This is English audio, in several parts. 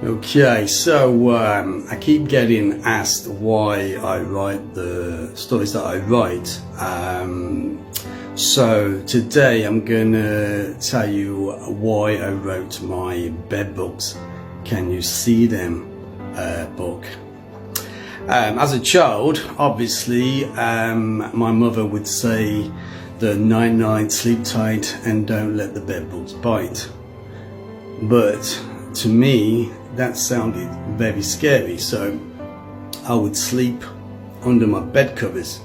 Okay, so I keep getting asked why I write the stories that I write. So today I'm gonna tell you why I wrote my bed books. Can you see them book? As a child, obviously, my mother would say the night night, sleep tight, and don't let the bed bugs bite. But to me, that sounded very scary, so I would sleep under my bed covers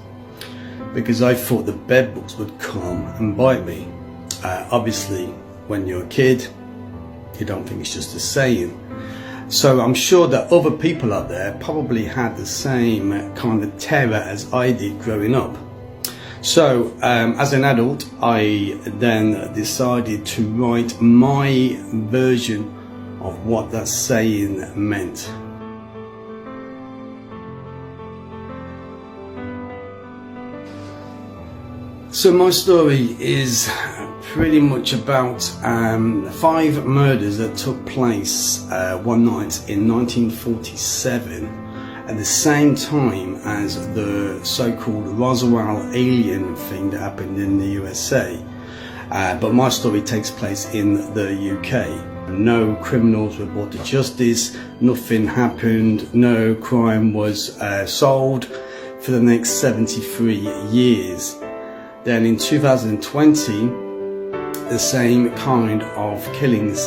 because I thought the bed bugs would come and bite me. Obviously, when you're a kid, you don't think it's just a saying. So I'm sure that other people out there probably had the same kind of terror as I did growing up. So as an adult, I then decided to write my version of what that saying meant. So my story is pretty much about 5 murders that took place one night in 1947 at the same time as the so-called Roswell alien thing that happened in the USA. But my story takes place in the UK. No criminals were brought to justice, nothing happened, no crime was solved for the next 73 years. Then in 2020, the same kind of killings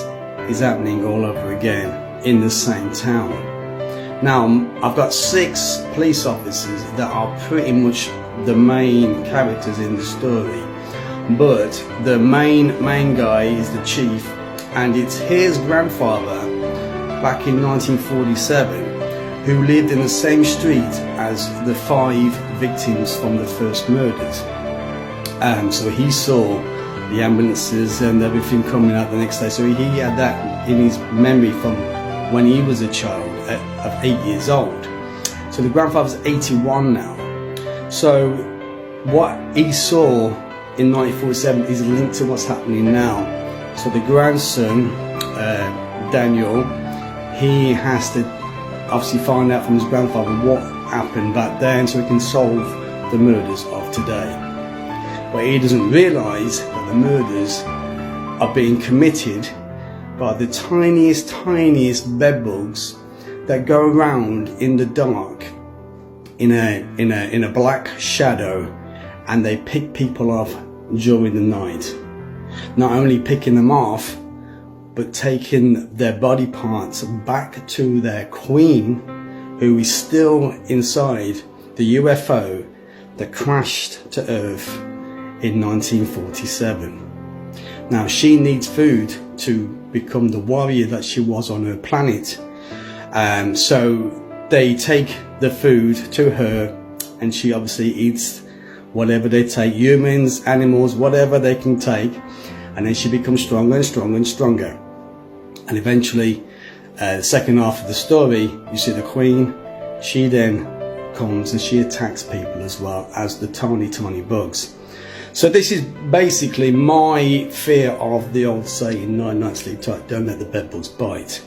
is happening all over again in the same town. Now, I've got 6 police officers that are pretty much the main characters in the story, but the main guy is the chief, and it's his grandfather back in 1947 who lived in the same street as the 5 victims from the first murders. So he saw the ambulances and everything coming out the next day, so he had that in his memory from when he was a child of 8 years old. So the grandfather's 81 now. So what he saw in 1947 is linked to what's happening now. So the grandson, Daniel, he has to obviously find out from his grandfather what happened back then so he can solve the murders of today. But he doesn't realise that the murders are being committed by the tiniest bed bugs that go around in the dark in a black shadow, and they pick people off during the night. Not only picking them off, but taking their body parts back to their queen, who is still inside the UFO that crashed to Earth in 1947. Now, she needs food to become the warrior that she was on her planet. So they take the food to her, and she obviously eats whatever they take, humans, animals, whatever they can take, and then she becomes stronger and stronger and stronger. And eventually, the second half of the story, you see the queen, she then comes and she attacks people as well as the tiny bugs. So this is basically my fear of the old saying, night night, sleep tight, don't let the bed bugs bite.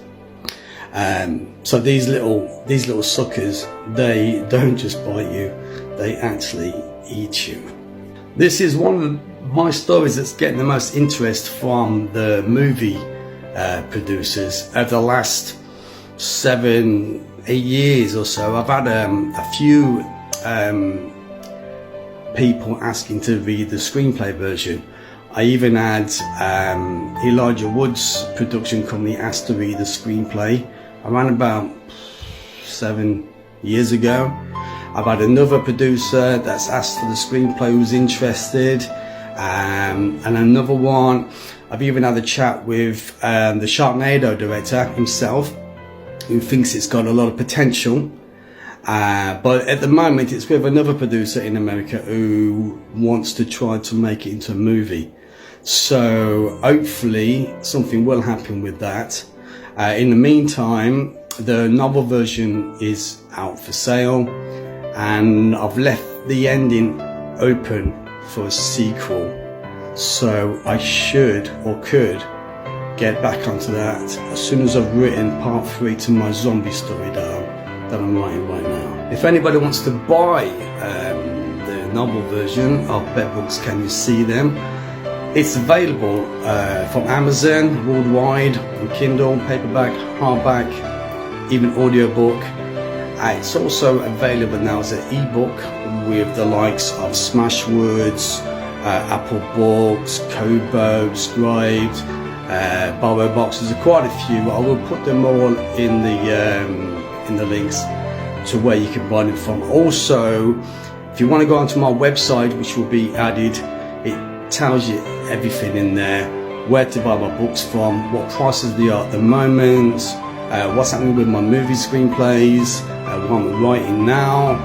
So these little suckers, they don't just bite you, they actually eat you. This is one of my stories that's getting the most interest from the movie producers over the last 7-8 years or so. I've had a few people asking to read the screenplay version. I even had Elijah Wood's production company asked to read the screenplay around about 7 years ago. I've had another producer that's asked for the screenplay who's interested, and another one. I've even had a chat with the Sharknado director himself, who thinks it's got a lot of potential. But at the moment it's with another producer in America who wants to try to make it into a movie. So hopefully something will happen with that. In the meantime, the novel version is out for sale, and I've left the ending open for a sequel. So I should or could get back onto that as soon as I've written part 3 to my zombie story that I'm writing right now. If anybody wants to buy the novel version of Bet Books Can You See Them, it's available from Amazon worldwide, on Kindle, paperback, hardback, even audiobook. It's also available now as an ebook with the likes of Smashwords, Apple Books, Kobo, Scribed, Borrow Box. There's quite a few. I will put them all in the links to where you can buy them from. Also, if you want to go onto my website, which will be added, it tells you everything in there, where to buy my books from, what prices they are at the moment, what's happening with my movie screenplays, what I'm writing now,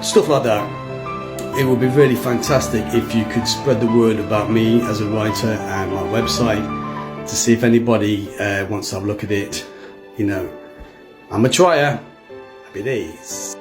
stuff like that. It would be really fantastic if you could spread the word about me as a writer and my website, to see if anybody wants to have a look at it. You know, I'm a trier. Happy days.